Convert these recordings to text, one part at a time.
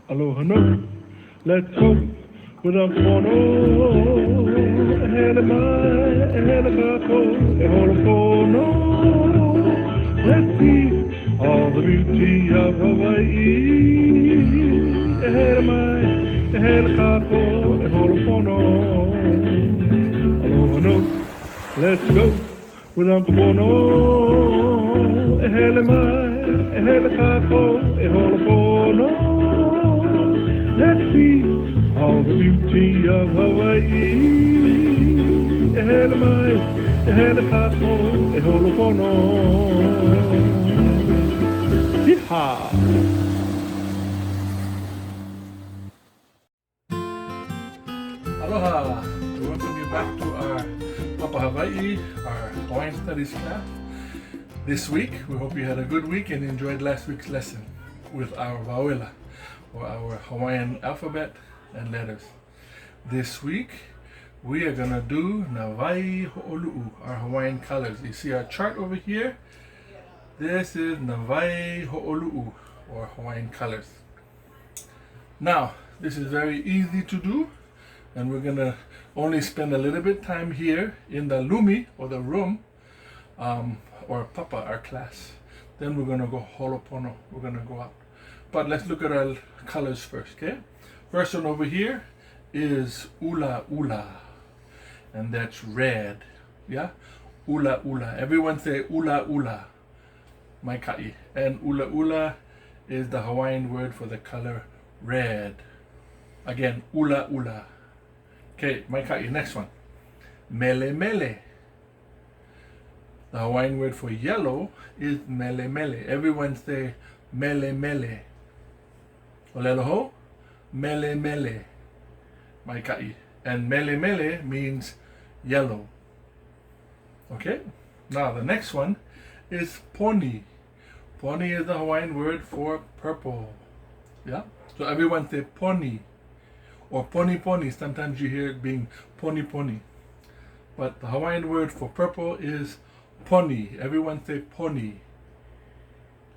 Aloha no. Let's go with Holopono. Ahead of mine, ahead of Kakou, Holopono. Let's see all the beauty of Hawaii. Ahead of mine, ahead of Kakou, Holopono. Aloha no. Let's go with Holopono. Ahead of mine, ahead of Kakou, Holopono. Let's see all the beauty of Hawaii. Ahead of mine, ahead of Kakou, Holopono. Yeehaw! Aloha! We welcome you back to our Papa Hawaii, our Hawaiian Studies class. This week, we hope you had a good week and enjoyed last week's lesson with our Wawela, or our Hawaiian alphabet and letters. This week, we are going to do Na Waiho'olu'u, our Hawaiian colors. You see our chart over here? This is Na Waiho'olu'u, or Hawaiian colors. Now, this is very easy to do, and we're going to only spend a little bit time here in the lumi, or the room, or Papa, our class. Then we're going to go Holopono. We're going to go out. But let's look at our colors first, okay? First one over here is ula ula, and that's red. Yeah? Ula ula. Everyone say ula ula. Mai kai. And ula ula is the Hawaiian word for the color red. Again, ula ula. Okay, mai kai. Next one. Mele mele. The Hawaiian word for yellow is mele mele. Everyone say mele mele. Olelo, mele mele, mai kai. And mele mele means yellow. Okay? Now the next one is poni. Poni is the Hawaiian word for purple. Yeah? So everyone say poni. Or poni poni. Sometimes you hear it being poni poni. But the Hawaiian word for purple is poni. Everyone say poni.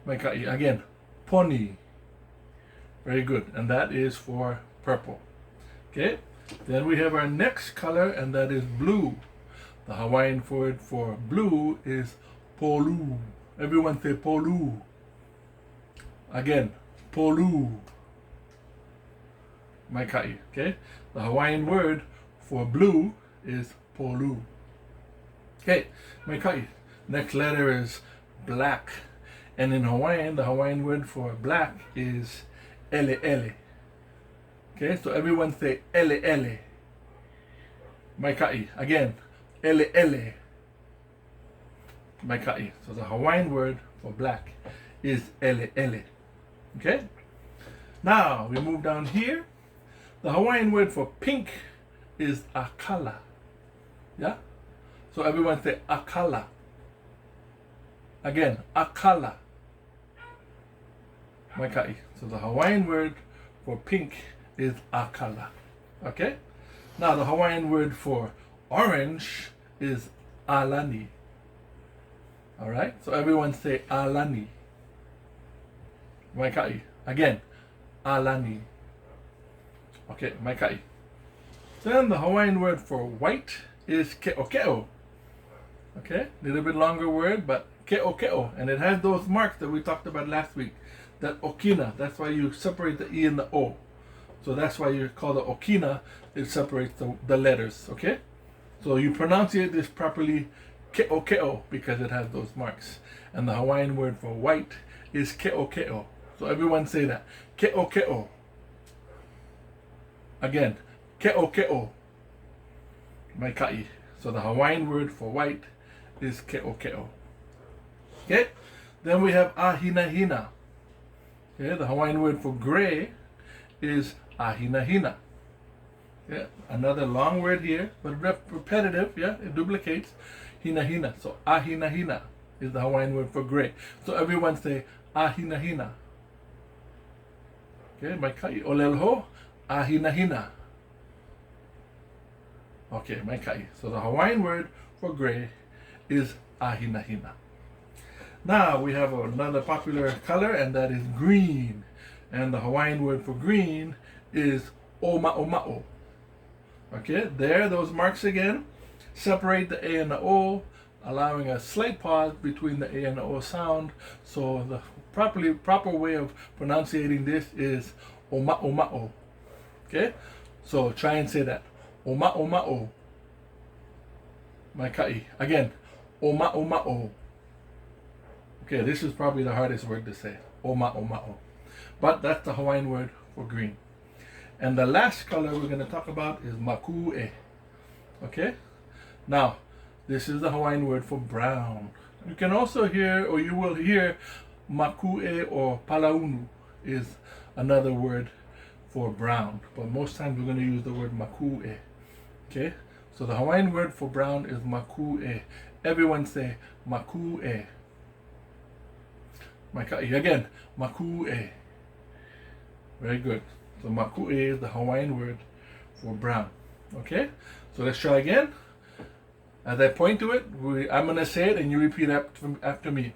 Mai kai. Again, poni. Very good. And that is for purple. Okay? Then we have our next color, and that is blue. The Hawaiian word for blue is polu. Everyone say polu. Again, polu. Mai kai. Okay? The Hawaiian word for blue is polu. Okay, mai kai. Next letter is black. And in Hawaiian, the Hawaiian word for black is ele ele. Okay, so everyone say ele ele. Mai kai. Again, ele ele. Mai kai. So the Hawaiian word for black is ele ele. Okay? Now we move down here. The Hawaiian word for pink is akala. Yeah? So everyone say akala. Again, akala. Mai kai. So the Hawaiian word for pink is akala. Okay? Now the Hawaiian word for orange is alani. Alright? So everyone say alani. Mai kai. Again, alani. Okay, mai kai. Then the Hawaiian word for white is ke'okeo. Okay? A little bit longer word, but ke'okeo. And it has those marks that we talked about last week. That okina, that's why you separate the E and the O. So that's why you call the okina, it separates the letters, okay? So you pronunciate this properly, ke'okeo, because it has those marks. And the Hawaiian word for white is ke'okeo. So everyone say that, ke'okeo. Again, ke'okeo. Mai kai. So the Hawaiian word for white is ke'okeo. Okay? Then we have ahinahina. Okay, the Hawaiian word for gray is ahinahina. Yeah, another long word here, but repetitive. Yeah, it duplicates. Hinahina. So ahinahina is the Hawaiian word for gray. So everyone say ahinahina. Okay, mai kai. Olelho, ahinahina. Okay, mai kai. So the Hawaiian word for gray is ahinahina. Now we have another popular color, and that is green. And the Hawaiian word for green is o'ma'o. Okay, there, those marks again separate the A and the O, allowing a slight pause between the A and the O sound. So the proper way of pronouncing this is o'ma'o. Okay, so try and say that. O'ma'o. Mai ka'i. Again, o'ma'o. Okay, this is probably the hardest word to say. O'ma'o. But that's the Hawaiian word for green. And the last color we're going to talk about is maku'e. Okay? Now, this is the Hawaiian word for brown. You can also hear, or you will hear, maku'e or palaunu is another word for brown. But most times we're going to use the word maku'e. Okay? So the Hawaiian word for brown is maku'e. Everyone say maku'e. Again, maku'e. Very good. So maku'e is the Hawaiian word for brown. Okay? So let's try again. As I point to it, I'm going to say it and you repeat after me.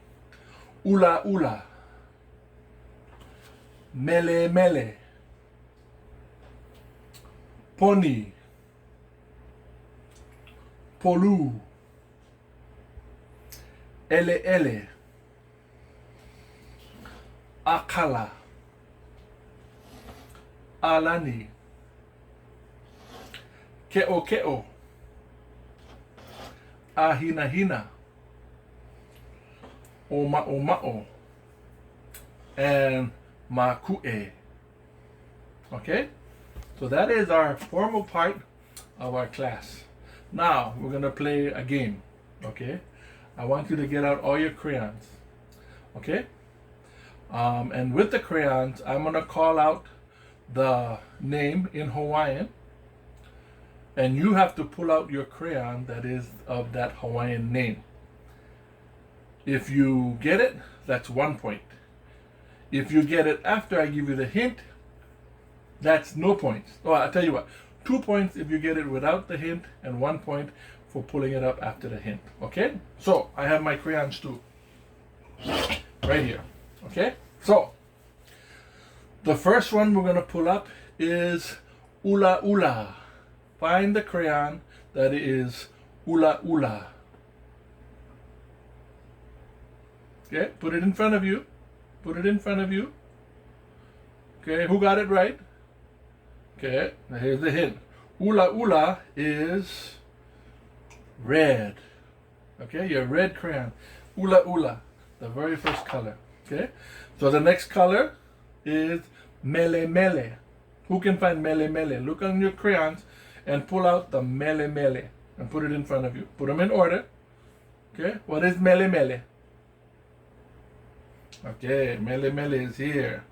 Ula ula. Mele mele. Poni. Polu. Ele ele. Akala. Alani. Ke'o. Ahina. O'ma'o. And maku'e. Okay? So that is our formal part of our class. Now, we're going to play a game. Okay? I want you to get out all your crayons. Okay? And with the crayons, I'm going to call out the name in Hawaiian. And you have to pull out your crayon that is of that Hawaiian name. If you get it, that's 1 point. If you get it after I give you the hint, that's no points. Oh, I'll tell you what, 2 points if you get it without the hint, and 1 point for pulling it up after the hint. Okay? So, I have my crayons too. Right here. Okay? So, the first one we're going to pull up is ula ula. Find the crayon that is ula ula. Okay, put it in front of you. Okay, who got it right? Okay, now here's the hint. Ula ula is red. Okay, your red crayon. Ula ula, the very first color. Okay, so the next color is mele mele. Who can find mele mele? Look on your crayons and pull out the mele mele and put it in front of you. Put them in order. Okay, what is mele mele? Okay, mele mele is here.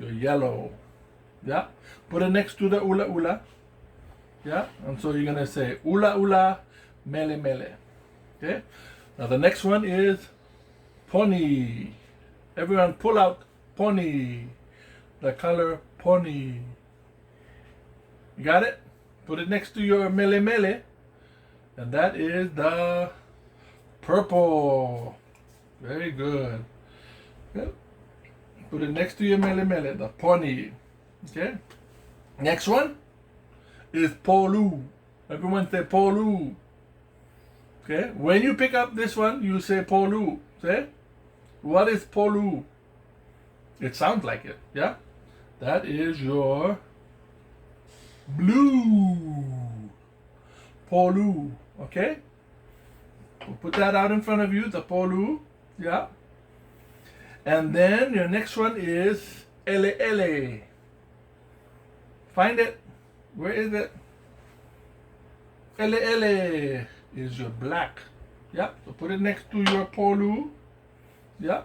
Your yellow. Yeah, put it next to the ula ula. Yeah, and so you're gonna say ula ula mele mele. Okay, now the next one is poni. Everyone pull out poni. The color poni. You got it? Put it next to your mele mele. And that is the purple. Very good. Good. Put it next to your mele mele, the poni. Okay? Next one is polu. Everyone say polu. Okay? When you pick up this one, you say polu. Say? What is polu? It sounds like it. Yeah? That is your blue. Polu. Okay? We'll put that out in front of you, the polu. Yeah? And then your next one is ele ele. Find it. Where is it? Ele ele is your black. Yeah? So put it next to your polu. Yeah?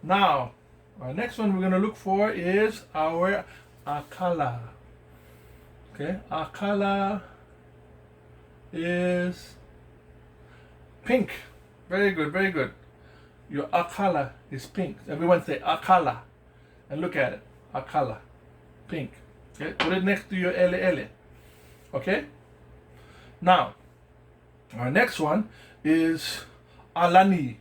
Now, our next one we're going to look for is our akala. Okay, akala is pink. Very good. Your akala is pink. Everyone say akala and look at it. Akala, pink. Okay, put it next to your ele ele. Okay. Now, our next one is alani.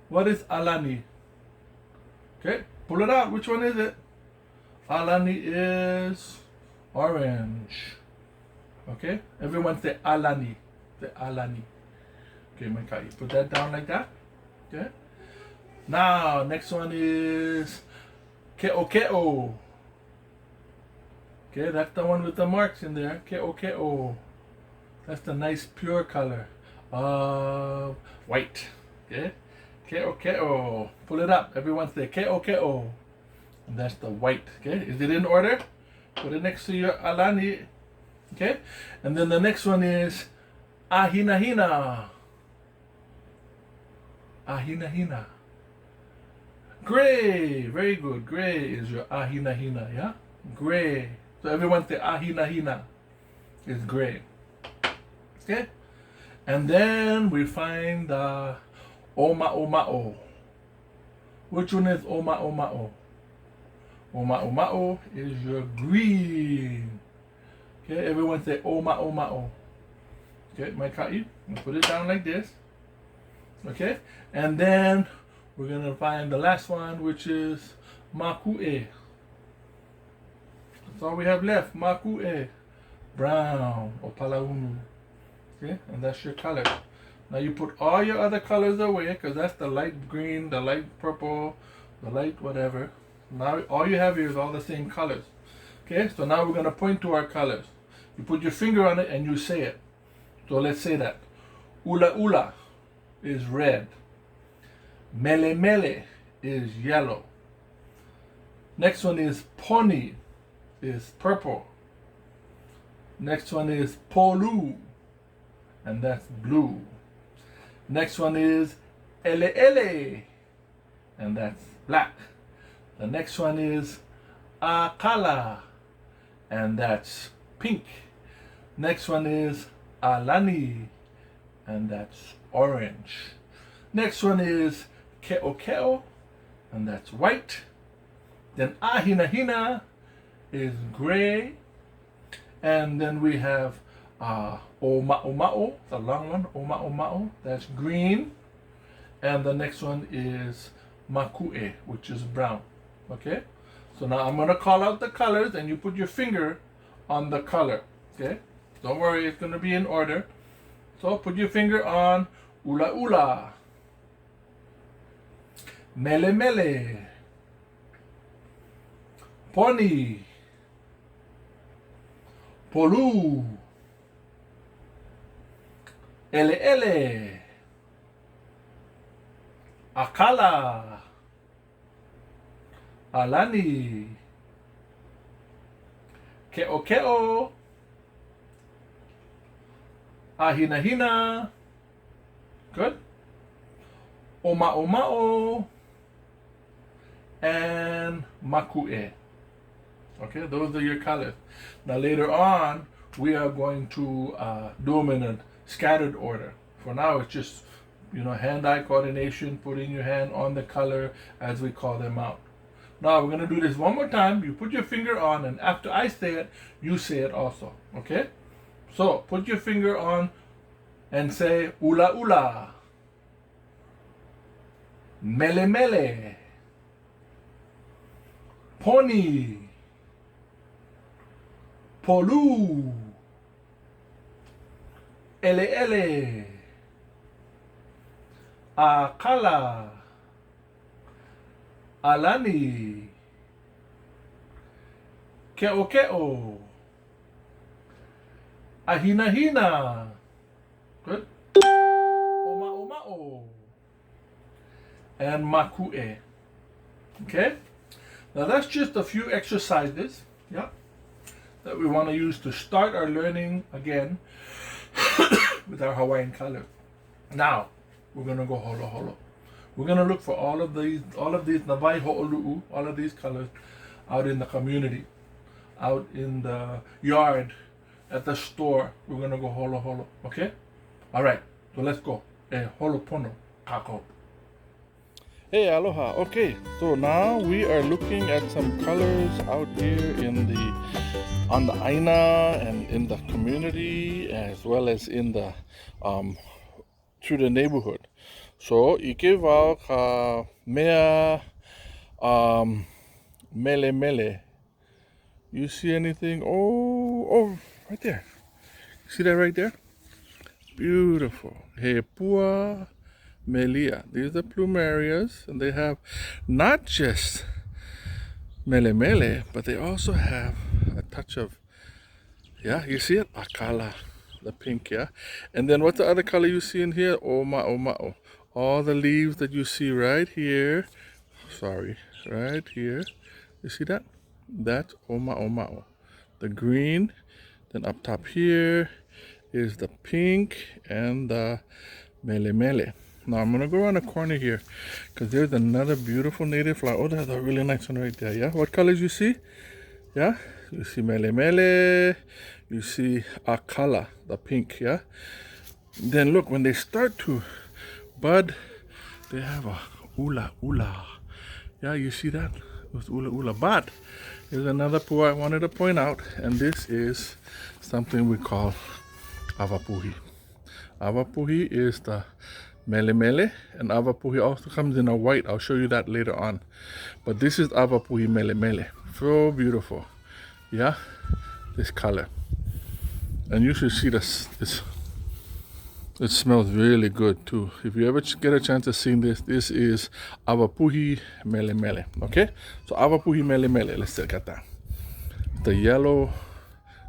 What is alani? Okay, pull it out. Which one is it? Alani is orange. Okay, everyone say Alani. Say Alani. Okay, Makai, put that down like that. Okay. Now, next one is Ke'o. Okay, that's the one with the marks in there. Ke'o. That's the nice pure color of white. Okay, Ke'o. Pull it up. Everyone say Ke'o. And that's the white. Okay, is it in order? Put it next to your Alani. Okay, and then the next one is Ahinahina. Gray. Very good. Gray is your Ahinahina. Yeah, gray. So everyone say Ahinahina is gray. Okay, and then we find Oma'oma'o. Which one is Oma'oma'o? Oma'oma'o is your green. Okay, everyone say Oma'oma'o. Okay, Maika'i, put it down like this. Okay, and then we're gonna find the last one, which is Maku'e. That's all we have left. Maku'e, brown or palaunu. Okay, and that's your color. Now you put all your other colors away, because that's the light green, the light purple, the light whatever. Now all you have here is all the same colors. Okay, so now we're gonna point to our colors. You put your finger on it and you say it. So let's say that. Ula is red. Mele is yellow. Next one is poni is purple. Next one is polu, and that's blue. Next one is ele, and that's black. The next one is akala, and that's pink. Next one is alani, and that's orange. Next one is ke'o, and that's white. Then ahinahina is gray. And then we have oma'oma'o, the long one, oma'oma'o, that's green. And the next one is maku'e, which is brown. Okay? So now I'm going to call out the colors, and you put your finger on the color. Okay? Don't worry, it's going to be in order. So put your finger on ula, mele, poni, polu, ele, akala, alani, ke'o, ahinahina, good, oma'oma'o, and maku'e. Okay, those are your colors. Now later on, we are going to do them in a scattered order. For now, it's just, hand-eye coordination, putting your hand on the color as we call them out. Now we're going to do this one more time. You put your finger on, and after I say it, you say it also. Okay? So put your finger on and say ula, mele, poni, polu, ele, akala, alani, ke'o, ahinahina, good, oma'oma'o, and maku'e. Okay? Now that's just a few exercises, yeah, that we want to use to start our learning again with our Hawaiian colors. Now, we're going to go holo. We're going to look for all of these Na Waiho'olu'u, all of these colors out in the community, out in the yard, at the store. We're going to go holo. Okay? All right. So let's go. Holopono Kakou. Hey, aloha. Okay, so now we are looking at some colors out here on the aina and in the community, as well as in the through the neighborhood. So ike wau ka mea Mele mele. You see anything? Oh, right there. See that right there? Beautiful. He pua melia. These are plumarias, and they have not just mele mele, but they also have a touch of, yeah, you see it? Akala, the pink, yeah? And then what's the other color you see in here? Oma'o. All the leaves that you see right here, right here. You see that? That's oma'o. The green, then up top here is the pink and the mele mele. Now I'm gonna go around the corner here because there's another beautiful native flower. Oh, that's a really nice one right there, yeah? What colors you see? Yeah? You see mele mele, you see akala, the pink, yeah? Then look, when they start to bud, they have a ula. Yeah, you see that? With ula. But there's another pua I wanted to point out, and this is something we call avapuhi. Avapuhi is the mele mele, and avapuhi also comes in a white. I'll show you that later on. But this is avapuhi mele mele. So beautiful. Yeah, this color. And you should see this. It smells really good too. If you ever get a chance to see this, this is avapuhi mele mele. Okay? So avapuhi mele mele. Let's look at that. The yellow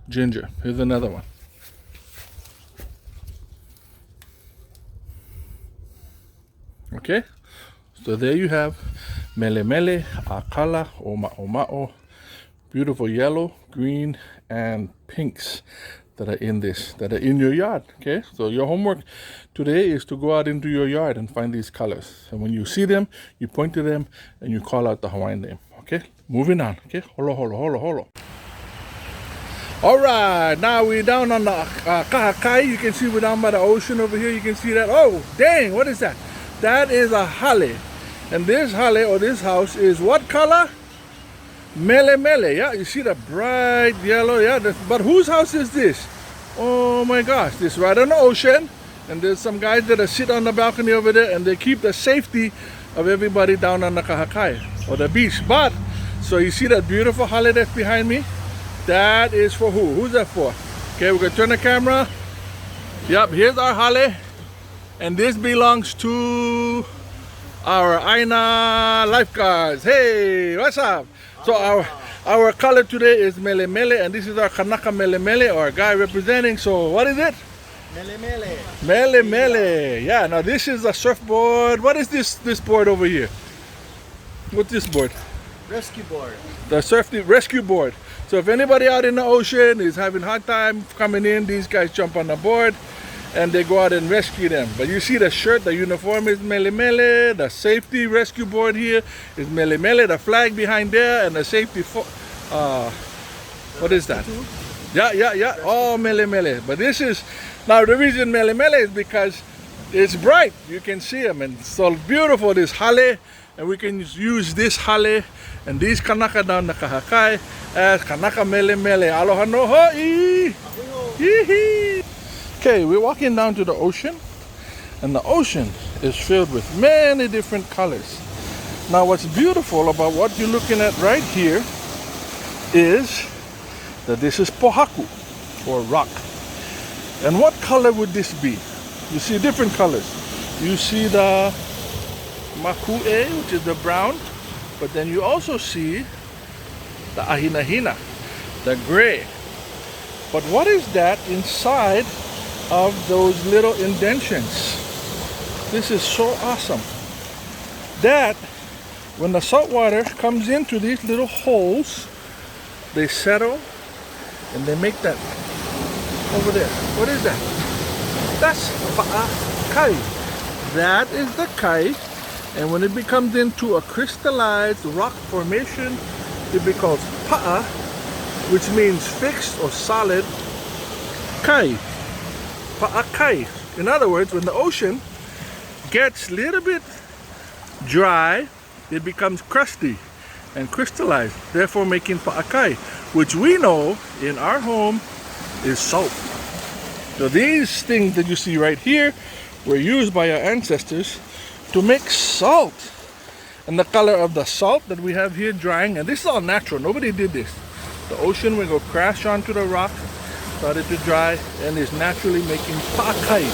ginger. Here's another one. Okay? So there you have mele mele, akala, oma'o. Beautiful yellow, green, and pinks that are in this, that are in your yard. Okay, so your homework today is to go out into your yard and find these colors. And when you see them, you point to them and you call out the Hawaiian name. Okay, moving on. Okay, holo. All right, now we're down on the Kahakai. You can see we're down by the ocean over here. You can see that. Oh, dang, what is that? That is a hale. And this hale or this house is what color? Mele mele, yeah, you see the bright yellow, yeah, but whose house is this? Oh my gosh, this is right on the ocean, and there's some guys that are sit on the balcony over there, and they keep the safety of everybody down on the Kahakai, or the beach. But, so you see that beautiful hale that's behind me? That is for who? Who's that for? Okay, we're gonna turn the camera. Yep, here's our hale, and this belongs to our Aina lifeguards. Hey, what's up? So our color today is mele mele, and this is our Kanaka mele mele, or guy representing. So what is it? Mele mele. Mele mele. Yeah. Now this is a surfboard. What is this board over here? What's this board? Rescue board. The rescue board. So if anybody out in the ocean is having a hard time coming in, these guys jump on the board and they go out and rescue them. But you see the shirt, the uniform is mele mele, the safety rescue board here is mele mele, the flag behind there, and the safety, what is that? Yeah, all mele mele. But this is, now the reason mele mele is because it's bright. You can see them, and it's so beautiful, this hale, and we can use this hale and these kanaka down the Kahakai as kanaka mele mele. Aloha no ho'i! Yee-hee! Okay, we're walking down to the ocean, and the ocean is filled with many different colors. Now what's beautiful about what you're looking at right here is that this is pohaku, or rock. And what color would this be? You see different colors. You see the makue, which is the brown, but then you also see the ahinahina, the gray. But what is that inside of those little indentions? This is so awesome. That when the salt water comes into these little holes, they settle and they make that over there. What is that? That's kai. That is the kai, and when it becomes into a crystallized rock formation, it becomes pa'a, which means fixed or solid. Kai. Pa'akai. In other words, when the ocean gets a little bit dry, it becomes crusty and crystallized, therefore making pa'akai, which we know in our home is salt. So these things that you see right here were used by our ancestors to make salt. And the color of the salt that we have here drying, and this is all natural, nobody did this. The ocean will go crash onto the rock, started to dry, and is naturally making pakai,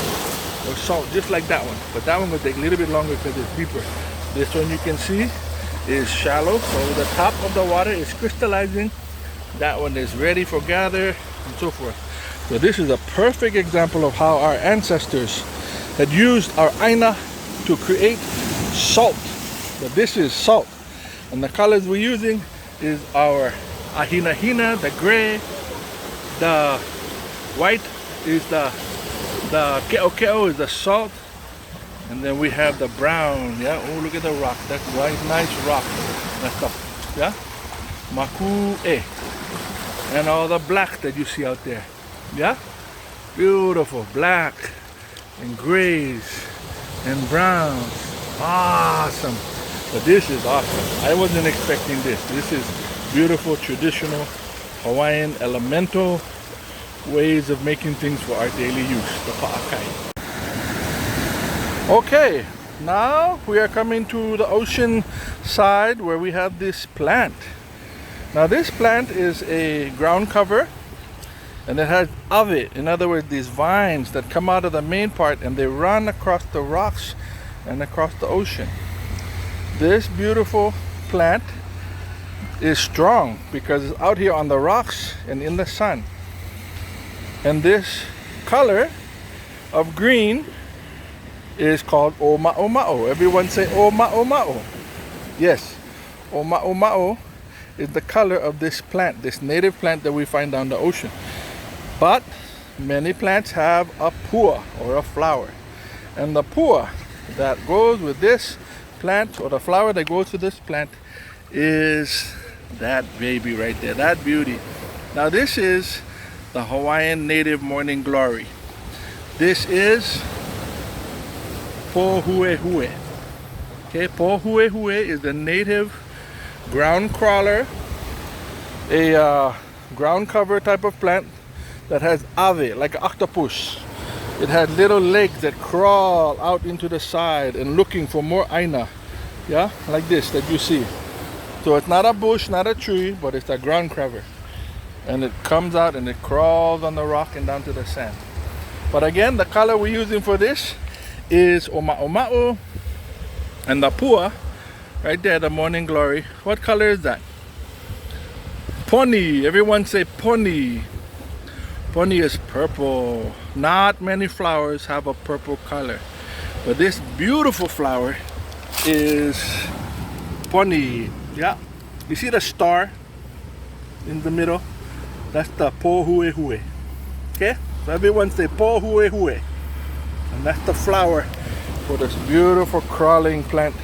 or salt, just like that one. But that one will take a little bit longer because it's deeper. This one you can see is shallow, so the top of the water is crystallizing. That one is ready for gather, and so forth. So this is a perfect example of how our ancestors had used our aina to create salt. But this is salt, and the colors we're using is our ahina, the gray, the white is the ke'o is the salt, and then we have the brown. Yeah, oh, look at the rock, that's nice rock. That's the, yeah, maku'e, and all the black that you see out there. Yeah, beautiful black and grays and browns. Awesome. But this is awesome. I wasn't expecting this. This is beautiful, traditional Hawaiian elemental ways of making things for our daily use, the pa'akai. Okay, now we are coming to the ocean side where we have this plant. Now this plant is a ground cover, and it has ave, in other words, these vines that come out of the main part and they run across the rocks and across the ocean. This beautiful plant is strong because it's out here on the rocks and in the sun. And this color of green is called o'ma'o. Everyone say o'ma'o. Yes, o'ma'o is the color of this plant, this native plant that we find down the ocean. But many plants have a pua, or a flower. And the pua that goes with this plant, or the flower that goes with this plant, is that baby right there, that beauty. Now this is the Hawaiian native morning glory. This is pohuehue. Okay, pohuehue is the native ground crawler, a ground cover type of plant that has ave, like an octopus. It has little legs that crawl out into the side and looking for more aina. Yeah, like this that you see. So it's not a bush, not a tree, but it's a ground cover. And it comes out and it crawls on the rock and down to the sand. But again, the color we're using for this is o'ma'o. And the pua, right there, the morning glory. What color is that? Poni. Everyone say poni. Poni is purple. Not many flowers have a purple color. But this beautiful flower is poni. Yeah. You see the star in the middle? That's the pohuehue. Okay? So everyone say pohuehue. And that's the flower for this beautiful crawling plant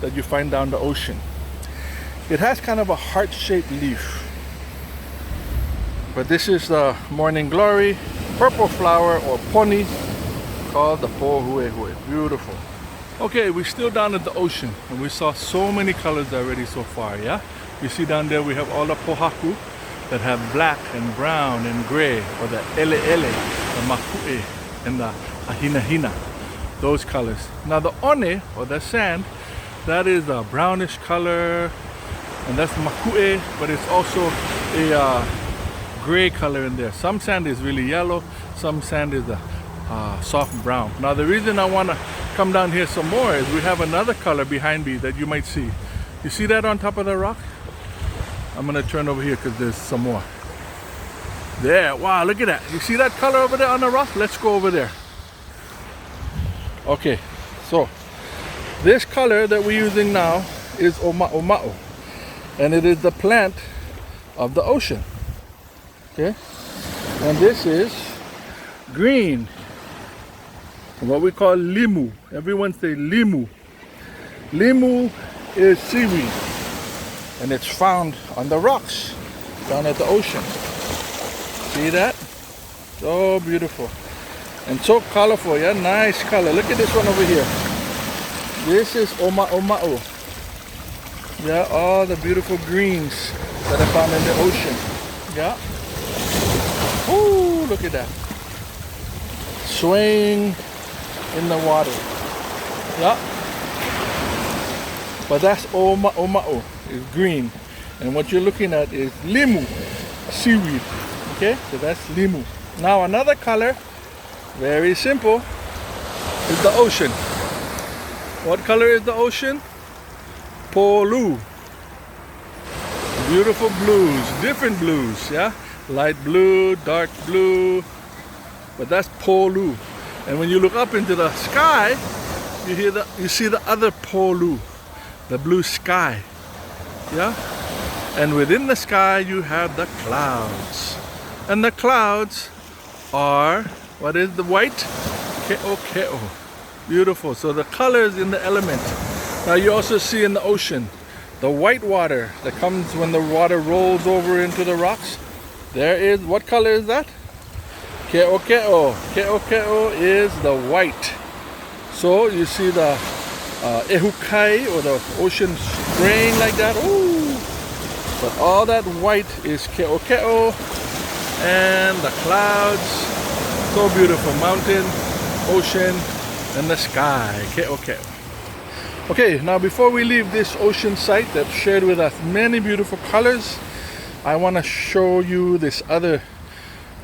that you find down the ocean. It has kind of a heart-shaped leaf. But this is the morning glory, purple flower, or poni, called the pohuehue. Beautiful. Okay, we're still down at the ocean, and we saw so many colors already so far, yeah? You see down there we have all the pohaku that have black and brown and gray, or the ele, the maku'e, and the ahina, those colors. Now the one, or the sand, that is a brownish color, and that's maku'e, but it's also a gray color in there. Some sand is really yellow, some sand is a soft brown. Now the reason I want to come down here some more is we have another color behind me that you might see. You see that on top of the rock? I'm going to turn over here because there's some more. There, wow, look at that. You see that color over there on the rock? Let's go over there. Okay, so this color that we're using now is o'ma'o, and it is the plant of the ocean. Okay, and this is green, what we call limu. Everyone say limu. Limu is seaweed, and it's found on the rocks down at the ocean. See that? So beautiful and so colorful. Yeah, nice color. Look at this one over here. This is o'ma'o. Yeah, all the beautiful greens that are found in the ocean. Yeah. Ooh, look at that. Swaying in the water. Yeah. but that's oma'o, is green. And what you're looking at is limu, seaweed. Okay, so that's limu. Now another color, very simple, is the ocean. What color is the ocean? Polu. Beautiful blues, different blues, yeah? Light blue, dark blue, but that's polu. And when you look up into the sky, you see the other polu, the blue sky, yeah? And within the sky you have the clouds. And the clouds are, what is the white? Ke'o. Beautiful. So the colors in the element. Now you also see in the ocean, the white water that comes when the water rolls over into the rocks. There is, what color is that? Ke'o. Ke'o is the white. So you see the ehukai, or the ocean spraying like that. Ooh! But all that white is ke'o, and the clouds, so beautiful, mountain, ocean, and the sky, ke'o. Okay, now before we leave this ocean site that shared with us many beautiful colors, I want to show you this other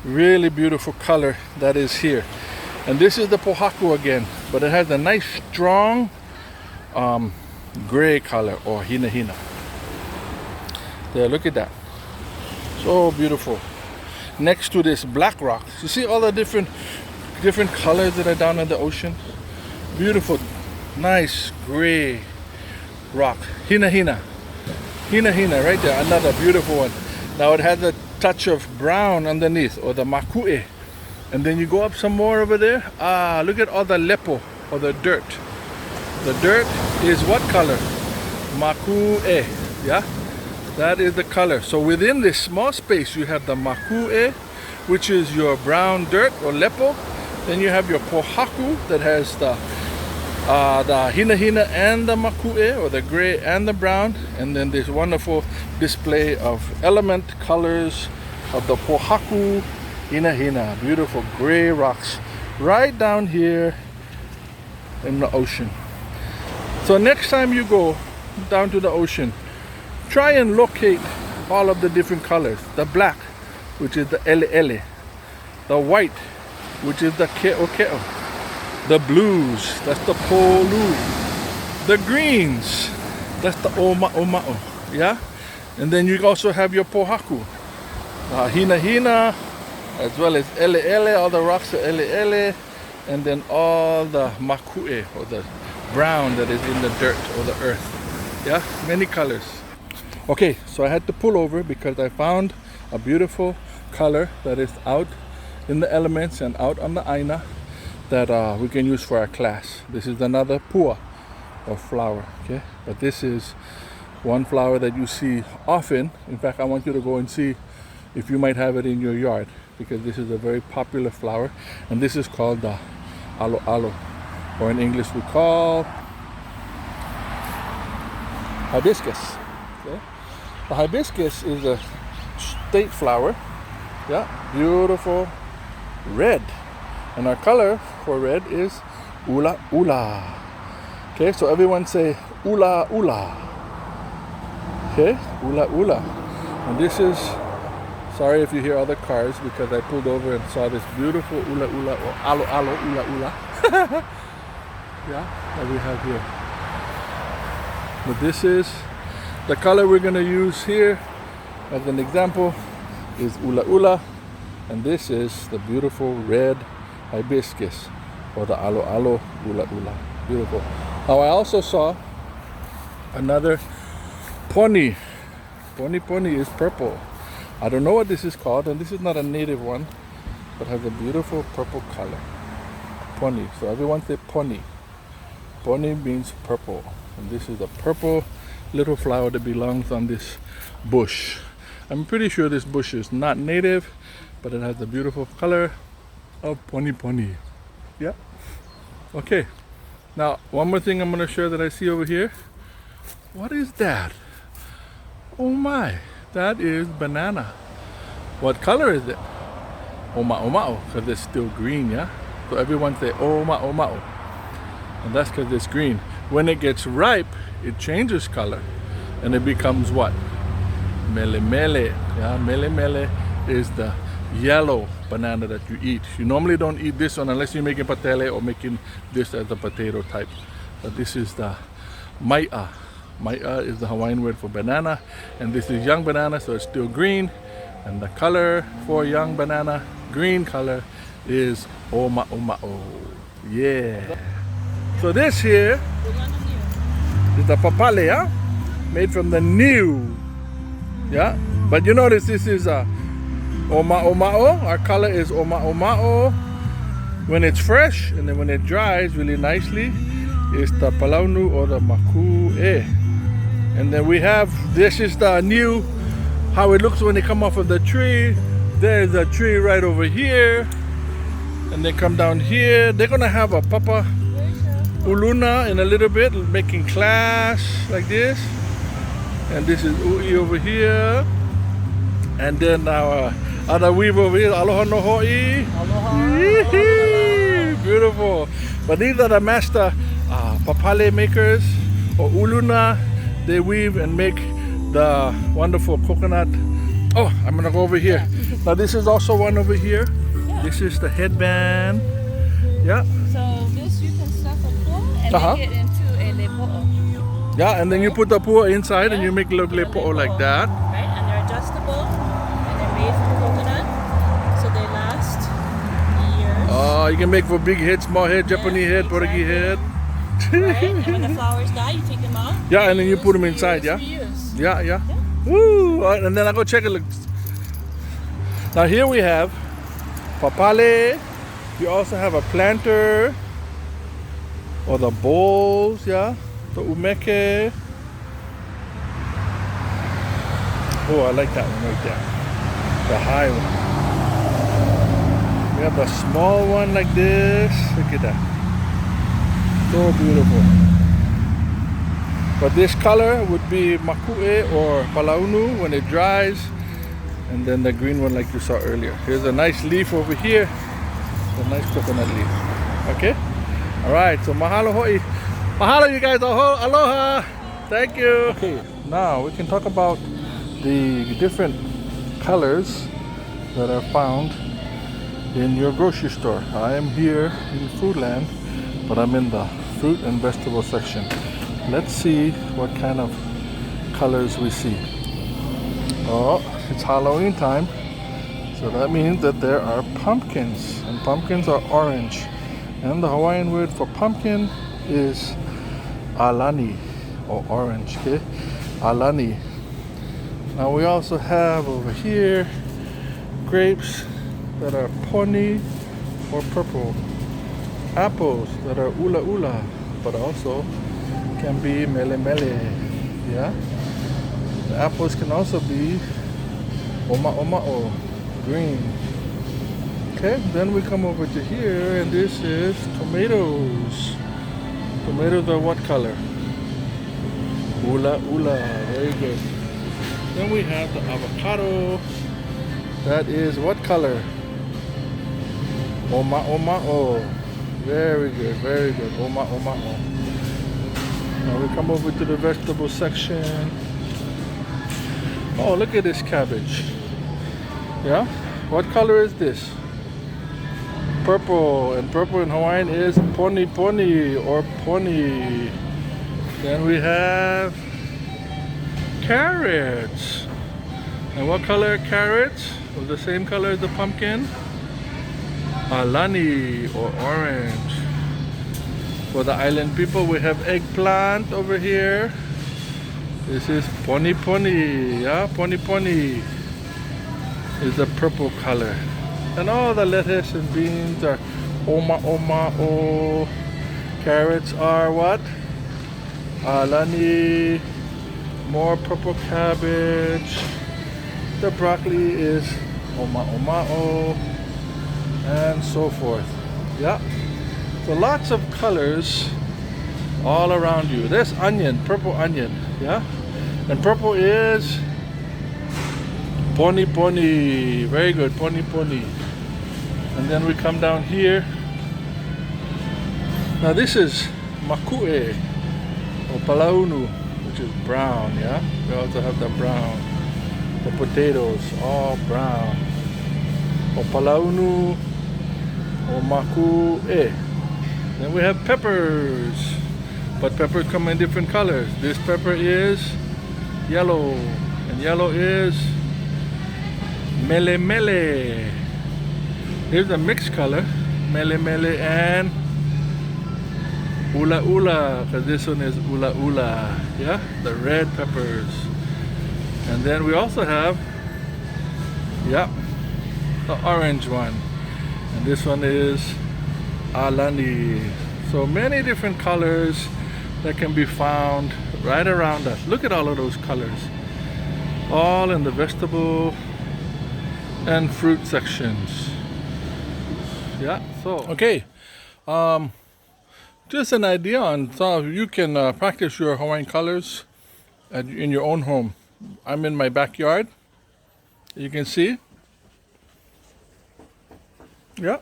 really beautiful color that is here. And this is the pohaku again, but it has a nice strong gray color, or hina. There, look at that. So beautiful. Next to this black rock. You see all the different colors that are down in the ocean? Beautiful, nice gray rock. Hina right there, another beautiful one. Now it has a touch of brown underneath, or the makue. And then you go up some more over there. Look at all the lepo, or the dirt. The dirt is what color? Makue, yeah? That is the color. So within this small space, you have the makue, which is your brown dirt, or lepo. Then you have your pohaku that has the hina and the makue, or the gray and the brown. And then this wonderful display of element colors of the pohaku, hina. Beautiful gray rocks right down here in the ocean. So next time you go down to the ocean, try and locate all of the different colors. The black, which is the ele. The white, which is the ke'o. The blues, that's the polu. The greens, that's the oma'o, yeah? And then you also have your pohaku. Hina, as well as ele, all the rocks are ele. And then all the makue, or the brown that is in the dirt, or the earth. Yeah, many colors. Okay, so I had to pull over because I found a beautiful color that is out in the elements and out on the aina that we can use for our class. This is another pua, or flower, okay? But this is one flower that you see often. In fact, I want you to go and see if you might have it in your yard, because this is a very popular flower, and this is called the alo, or in English we call hibiscus. Okay? The hibiscus is a state flower, yeah, beautiful red, and our color for red is ula. Okay, so everyone say ula. Okay, ula. And this is, sorry if you hear other cars, because I pulled over and saw this beautiful ula, or alo, ula. Yeah, that we have here. But this is the color we're going to use here as an example is ula, and this is the beautiful red hibiscus, or the alo, ula. Beautiful. Now I also saw another poni. Poni is purple. I don't know what this is called, and this is not a native one, but has a beautiful purple color. Poni. So everyone say poni. Poni means purple, and this is a purple little flower that belongs on this bush. I'm pretty sure this bush is not native, but it has the beautiful color of poni. Yeah. Okay. Now, one more thing I'm going to share that I see over here. What is that? Oh my, that is banana. What color is it? Oma'o, because it's still green, yeah? So everyone say oma'o. And that's because it's green. When it gets ripe, it changes color and it becomes what? Mele mele. Yeah, mele mele is the yellow banana that you eat. You normally don't eat this one unless you're making patele or making this as a potato type. But this is the mai'a. Mai'a is the Hawaiian word for banana, and this is young banana, so it's still green. And the color for young banana, green color, is oma'oma'o. Yeah. So this here is the papale, huh? Made from the new. Yeah. But you notice this is a oma'oma'o. Our color is oma'oma'o when it's fresh, and then when it dries really nicely, it's the palaunu or the maku'e. And then we have, this is the new, how it looks when they come off of the tree. There's a tree right over here. And they come down here. They're gonna have a papa uluna in a little bit, making class like this. And this is ui over here. And then our other weave over here, aloha no ho'i. Aloha. Beautiful. But these are the master papale makers, or uluna. They weave and make the wonderful coconut. Oh, I'm gonna go over here. Now this is also one over here. Yeah. This is the headband. Yeah. So this you can stuff a pool and make it into a lepo'o. Yeah, and then you put the pua inside and you make lepo'o like that. Right, and they're adjustable and they're made from coconut, so they last years. Oh, you can make for big head, small head, Japanese head, Portuguese head. Right, and when the flowers die, you take them out. Yeah, and then you put them inside, yeah? Reuse. Yeah. Woo! All right, and then I go check it. Look. Now here we have papale. You also have a planter, or the bowls, yeah? The umeke. Oh, I like that one right there. The high one. We have the small one like this. Look at that. So beautiful. But this color would be maku'e or palaunu when it dries, and then the green one like you saw earlier. Here's a nice leaf over here, a nice coconut leaf. Okay? Alright, so mahalo ho'i. Mahalo you guys, aloha! Thank you! Okay, now we can talk about the different colors that are found in your grocery store. I am here in Foodland, but I'm in the fruit and vegetable section. Let's see what kind of colors we see. Oh, it's Halloween time, so that means that there are pumpkins, and pumpkins are orange. And the Hawaiian word for pumpkin is alani, or orange, okay? Alani. Now we also have over here grapes that are poni or purple. Apples that are ula ula, but also can be mele mele. Yeah? The apples can also be oma'oma'o, green. Okay, then we come over to here, and this is tomatoes. Tomatoes are what color? Ula ula, very good. Then we have the avocado. That is what color? Oma'oma'o. Very good, very good. Oma'oma'o. Now we come over to the vegetable section. Oh, look at this cabbage. Yeah? What color is this? Purple, and purple in Hawaiian is poni poni or poni. Then we have carrots. And what color are carrots? Well, the same color as the pumpkin. Alani or orange. For the island people, we have eggplant over here. This is poni poni, yeah, poni poni is the purple color. And all the lettuce and beans are oma'oma'o. Carrots are what? Alani. More purple cabbage. The broccoli is oma'oma'o, and so forth. Yeah. So lots of colors all around you. There's onion, purple onion, yeah? And purple is poni poni. Very good, poni poni. And then we come down here. Now this is maku'e. Holopono, which is brown, yeah? We also have the brown. The potatoes, all brown. Holopono Kakou. Then we have peppers. But peppers come in different colors. This pepper is yellow. And yellow is mele mele. Here's a mixed color. Mele mele and ula ula, because this one is ula ula, yeah, the red peppers. And then we also have, yeah, the orange one, and this one is alani. So many different colors that can be found right around us. Look at all of those colors, all in the vegetable and fruit sections. Yeah, so okay, just an idea on how you can practice your Hawaiian colors in your own home. I'm in my backyard. You can see. Yeah.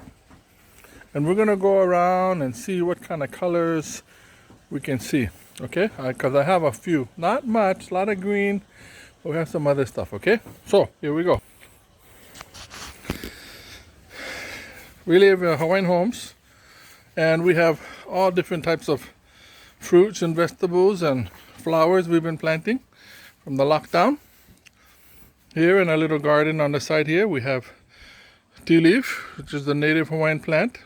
And we're gonna go around and see what kind of colors we can see. Okay? Because I have a few. Not much, a lot of green, but we have some other stuff, okay? So, here we go. We live in Hawaiian homes, and we have all different types of fruits and vegetables and flowers we've been planting from the lockdown. Here in our little garden on the side here, we have tea leaf, which is the native Hawaiian plant.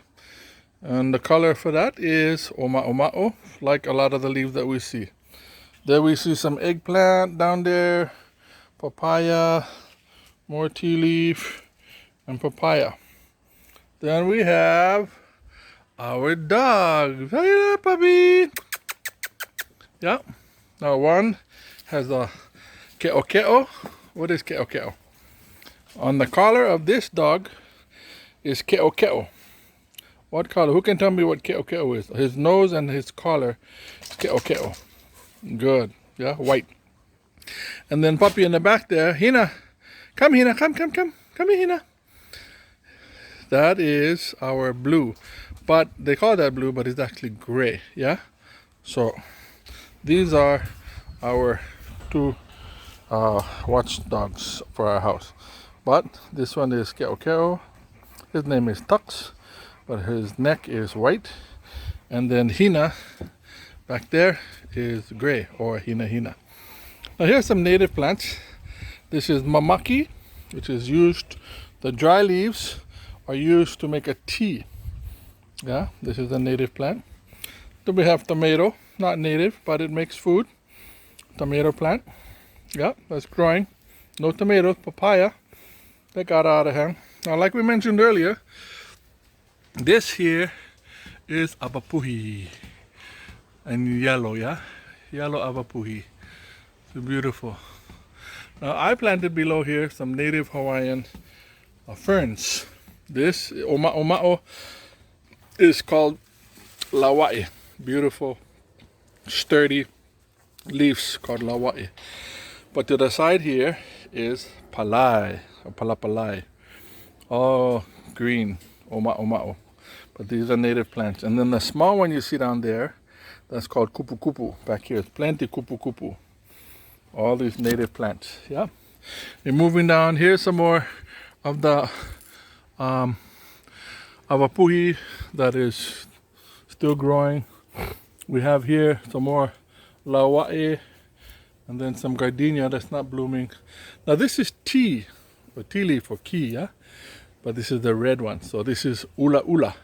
And the color for that is oma'o, like a lot of the leaves that we see. There we see some eggplant down there, papaya, more tea leaf, and papaya. Then we have our dog. Hey, puppy. Yeah. Now one has a ke'o. What is ke'o? On the collar of this dog is ke'o. What color? Who can tell me what ke'o is? His nose and his collar is ke'o. Good. Yeah, white. And then puppy in the back there, Hina. Come, Hina. Come here, Hina. That is our blue. But they call that blue, but it's actually gray. Yeah? So these are our two watchdogs for our house. But this one is ke'o. His name is Tux, but his neck is white. And then Hina back there is gray, or Hina. Now here's some native plants. This is mamaki, which is used, the dry leaves are used to make a tea. Yeah, this is a native plant. Then we have tomato, not native, but it makes food. Tomato plant. Yeah, that's growing. No tomatoes, papaya. That got out of hand. Now, like we mentioned earlier, this here is abapuhi. And yellow, yeah? Yellow abapuhi. It's beautiful. Now, I planted below here some native Hawaiian ferns. This, oma'o, is called lawai. Beautiful, sturdy leaves called lawai. But to the side here is palai, or palapalai. All green, oma'o. But these are native plants. And then the small one you see down there, that's called kupu back here. It's plenty kupu. All these native plants, yeah? And moving down, here's some more of the awapuhi that is still growing. We have here some more lawai, and then some gardenia that's not blooming. Now this is tea, or tea leaf, or ki, yeah? But this is the red one. So this is ula,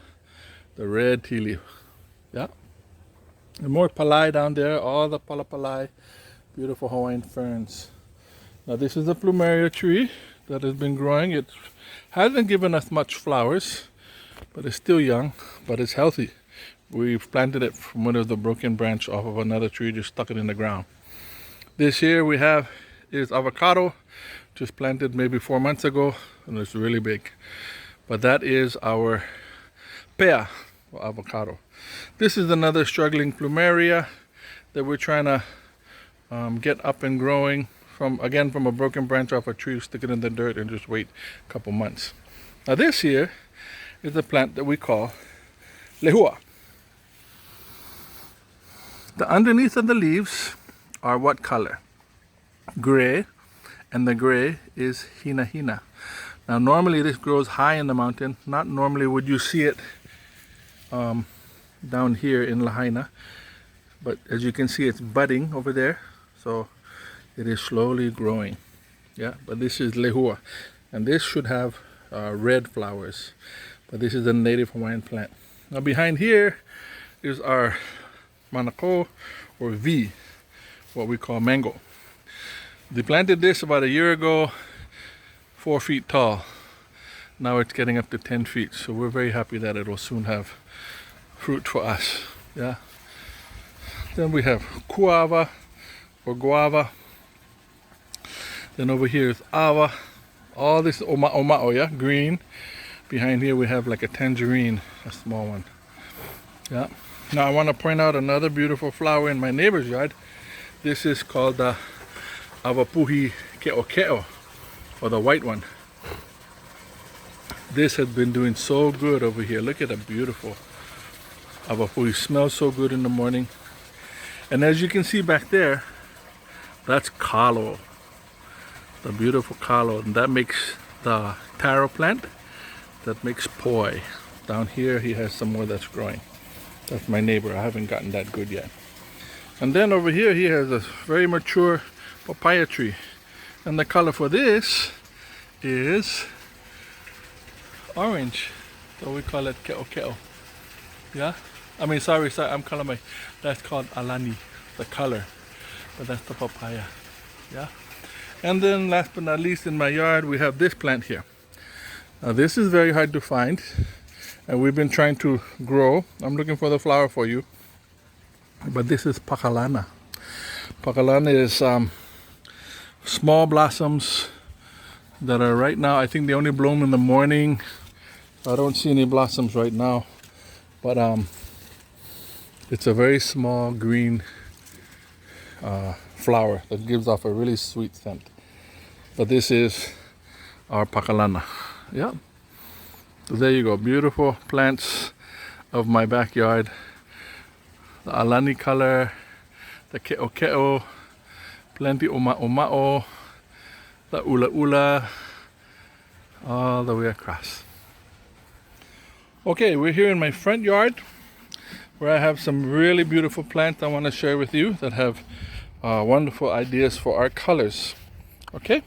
the red tea leaf, yeah? And more palai down there, all the palapalai, beautiful Hawaiian ferns. Now this is a plumeria tree that has been growing. It hasn't given us much flowers, but it's still young, but it's healthy. We've planted it from one of the broken branch off of another tree, just stuck it in the ground. This here we have is avocado, just planted maybe 4 months ago, and it's really big. But that is our pea, or avocado. This is another struggling plumeria that we're trying to get up and growing from a broken branch off a tree, stick it in the dirt and just wait a couple months. Now this here is a plant that we call lehua. The underneath of the leaves are what color? Gray, and the gray is hina hina. Now normally this grows high in the mountain. Not normally would you see it down here in Lahaina, but as you can see it's budding over there, so it is slowly growing. Yeah, but this is lehua, and this should have red flowers, but this is a native Hawaiian plant. Now behind here is our manako, or V, what we call mango. They planted this about a year ago, 4 feet tall. Now it's getting up to 10 feet, so we're very happy that it will soon have fruit for us. Yeah. Then we have kuava, or guava. Then over here is ava. All this oma'o, yeah, green. Behind here we have like a tangerine, a small one. Yeah. Now I want to point out another beautiful flower in my neighbor's yard. This is called the Avapuhi Ke'o, or the white one. This has been doing so good over here. Look at the beautiful Avapuhi. Smells so good in the morning. And as you can see back there, that's kalo, the beautiful kalo, and that makes the taro plant that makes poi. Down here he has some more that's growing. That's my neighbor. I haven't gotten that good yet. And then over here he has a very mature papaya tree, and the color for this is orange, so we call it ke'o. Yeah, I mean sorry, I'm calling my, that's called alani, the color, but that's the papaya. Yeah. And then last but not least, in my yard we have this plant here. Now this is very hard to find, and we've been trying to grow. I'm looking for the flower for you, but this is pakalana. Pakalana is small blossoms that are right now, I think they only bloom in the morning. I don't see any blossoms right now, but it's a very small green flower that gives off a really sweet scent. But this is our pakalana. Yeah. So there you go, beautiful plants of my backyard. The alani color, the ke'o, plenty oma'o, the ula, all the way across. Okay, we're here in my front yard where I have some really beautiful plants I want to share with you that have wonderful ideas for our colors. Okay,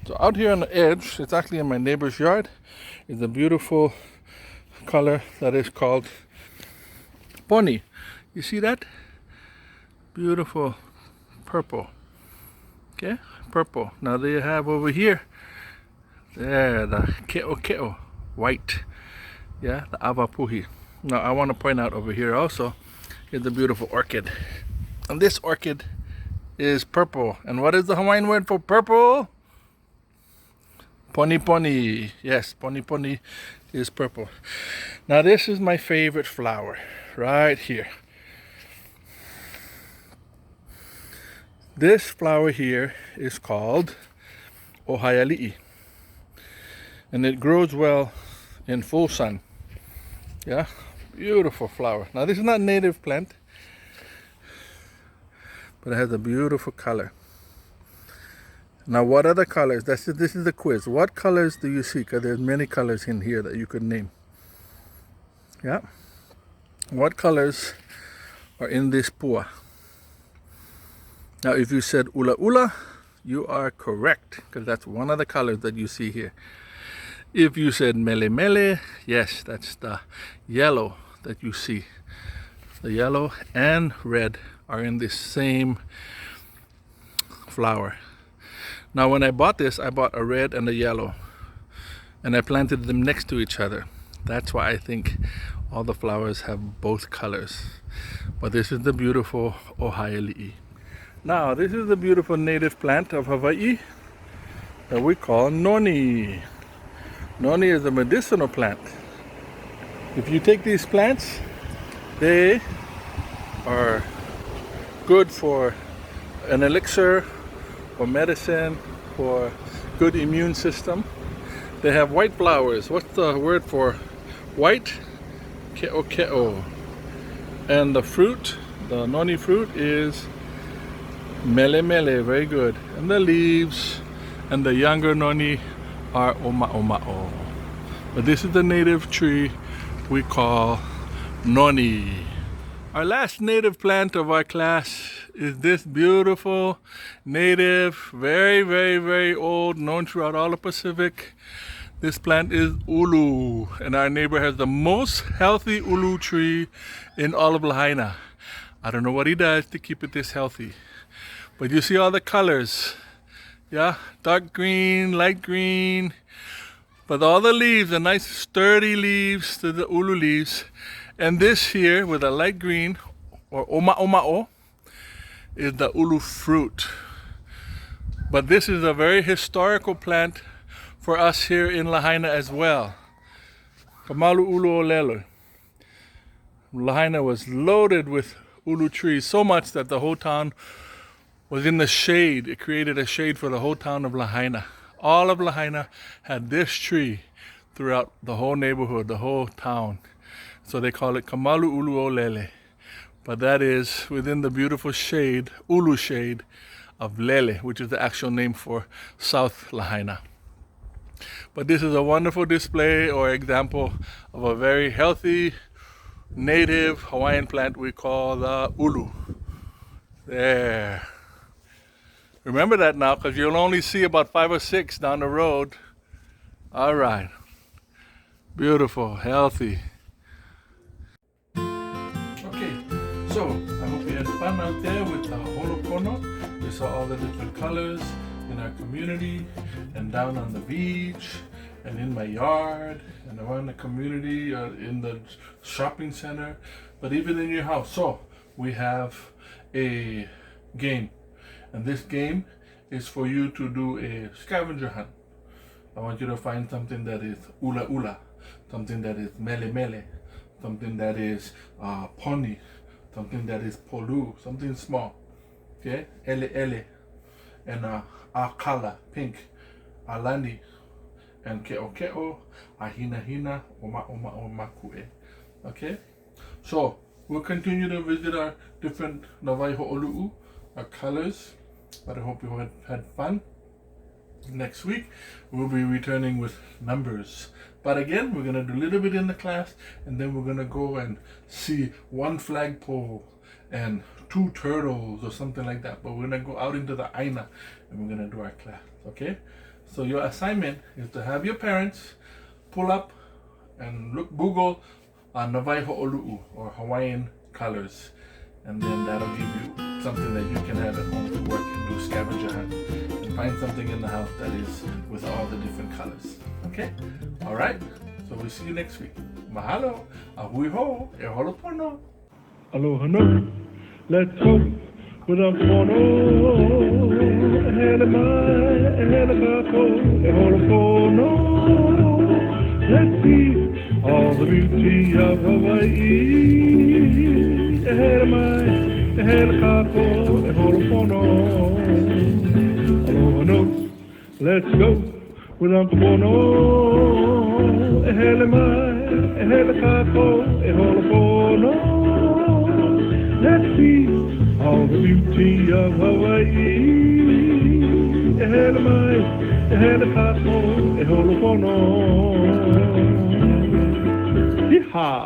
so out here on the edge, it's actually in my neighbor's yard, is a beautiful color that is called poni. You see that? Beautiful purple. Okay, purple. Now they have over here, there, the ke'o, white. Yeah, the avapuhi. Now I want to point out over here also is the beautiful orchid. And this orchid is purple. And what is the Hawaiian word for purple? Poni. Yes, poni is purple. Now this is my favorite flower right here. This flower here is called ohaiali'i, and it grows well in full sun. Yeah, beautiful flower. Now this is not a native plant, but it has a beautiful color. Now what are the colors? This is the quiz. What colors do you see? Because there's many colors in here that you could name. Yeah. What colors are in this pua? Now if you said ula, you are correct, because that's one of the colors that you see here. If you said mele, yes, that's the yellow that you see. The yellow and red are in this same flower. Now when I bought this, I bought a red and a yellow, and I planted them next to each other. That's why I think all the flowers have both colors. But this is the beautiful ohaiali'i. Now this is the beautiful native plant of Hawaii that we call noni. Noni is a medicinal plant. If you take these plants, they are good for an elixir, for medicine, for good immune system. They have white flowers. What's the word for white? Ke'o. And the fruit the noni fruit is mele mele, very good. And the leaves and the younger noni are oma'oma'o. But this is the native tree we call noni. Our last native plant of our class is this beautiful native, very, very, very old, known throughout all the Pacific. This plant is ulu, and our neighbor has the most healthy ulu tree in all of Lahaina. I don't know what he does to keep it this healthy, but you see all the colors, yeah, dark green, light green, but all the leaves, the nice sturdy leaves, the ulu leaves. And this here with a light green, or oma'oma'o, is the ulu fruit. But this is a very historical plant for us here in Lahaina as well. Kamalu'ulu'olele. Lahaina was loaded with ulu trees, so much that the whole town was in the shade. It created a shade for the whole town of Lahaina. All of Lahaina had this tree throughout the whole neighborhood, the whole town. So they call it Kamalu'ulu'olele. But that is within the beautiful shade, ulu shade, of Lele, which is the actual name for South Lahaina. But this is a wonderful display or example of a very healthy native Hawaiian plant we call the ulu. There. Remember that now, because you'll only see about 5 or 6 down the road. All right. Beautiful, healthy. Okay, so I hope you had fun out there with the holopono. We saw all the different colors in our community and down on the beach and in my yard and around the community in the shopping center, but even in your house. So we have a game, and this game is for you to do a scavenger hunt. I want you to find something that is ula ula, something that is mele mele, something that is poni, something that is polu, something small. Okay, ele ele, and akala, pink, alani, and ke'o ke'o, ahina hina, oma oma omakue. Okay, so we'll continue to visit our different Na Waiho'olu'u, our colors, but I hope you had fun. Next week we'll be returning with numbers, but again we're gonna do a little bit in the class, and then we're gonna go and see 1 flagpole and 2 turtles or something like that. But we're gonna go out into the aina and we're gonna do our class. Okay, so your assignment is to have your parents pull up and Google Na Waiho'olu'u or Hawaiian colors, and then that'll give you something that you can have at home to work and do scavenger hunt and find something in the house that is with all the different colors. Okay, all right, so we'll see you next week. Mahalo, ahui ho, e holopono. Aloha no, let's go with a pono. Hele mai, hele kakou, e holopono. Let's see all the beauty of Hawaii. Hele mai, hele kakou, e holopono. Aloha no, let's go with Uncle Bono. Hele mai, hele kakou, e holopono. Let's see all the beauty of Hawaii. Hele mai, hele kakou, e holopono. Yeehaw!